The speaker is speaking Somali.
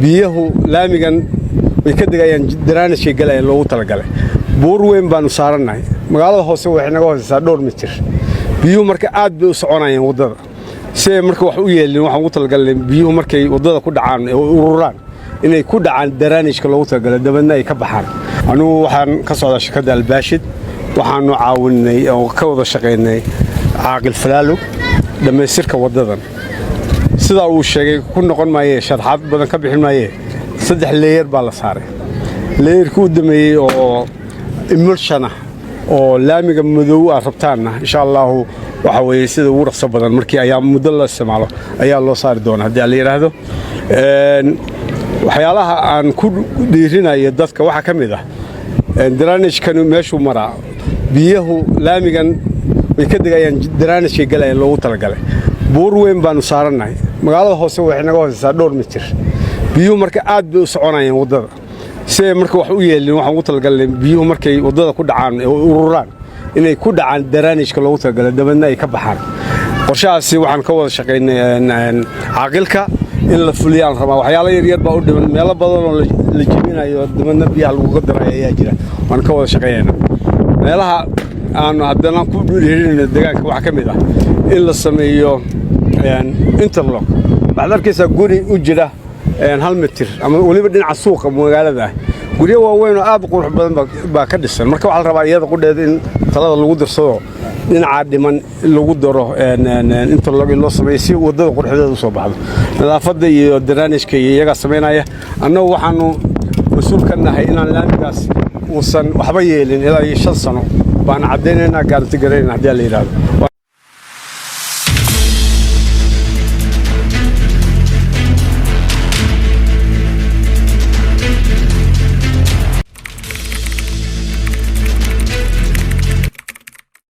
biyahu laamigan way ka digayaan daraanashka galayaan loogu talagalay buur weyn baanu saaranahay magaalada hoose waxay naga hooseysaa dhowr mitir biyuhu marka aad bay u soconayaan wadada si marka wax u yeelin waxaan ugu talagalay biyuhu markay wadada ku dhacaan oo ururaan inay ku dhacaan daraanashka loogu talagalay dabadna ay ka baxaan anigu waxaan ka socdaa shirkadda Albaashid waxaanu caawinay oo ka wada shaqeynay caaqil Falaalug dhamaystirka wadadan sida uu sheegay ku noqon maayay sharaxaad badan ka bixin maayay 3 layer baa la saaray layerku u dameeyay oo emulsion ah oo laamiga madow ah rabtaana insha Allah waxa weeye sida ugu raqsa badan markii ayaa muddo la isticmaalo ayaa loo saari doonaa hadii la yiraahdo waxyaalaha aan ku dhiirinayo dadka waxa kamid ah daraanashkan meeshu maraa biyahu laamigan way ka digayaan daraanashka galayaan loogu talagalay buur weyn baanu saaranahay magaalada hoose waxay naga hooseysaa dhowr mitir biyuhu marka aad bay u soconayaan wadada si marka wax u yeelin waxaan ugu talagalay biyuhu markay wadada ku dhacaan oo ururaan inay ku dhacaan daraanashka loogu talagalay dabadna ay ka baxaan qorshahaasi waxaan ka wada shaqeynay caaqilka in la fuliyaan rabaa waxyaalo yar yar baa u dhiman meelo badan oo la jibinayo dabadna biyaha lagu qadaray ayaa jira waan ka wada shaqeynaa meelaha aan haddana ku dhiirinayo deegaanka waxa kamid ah in la sameeyo interlock baxdarkiisa guri u jira 1 mitir ama waliba dhinaca suuqa magaalada guriyo waaweyn oo aad qurux badan baa ka dhisan marka waxa la rabaa iyada qudheed in talada lagu dirsado dhinaca dhiman lagu daro interlock loo sameeyo si wadada qurxdeeda u soo baxdo nadaafada iyo daraanashka iyaga sameynaya annagu waxaanu mas'uul ka nahay inaan laamigaas uusan waxba yeelin ilaa 5 sano baan cadeynayna garanti gareynaa hadii la yiraahdo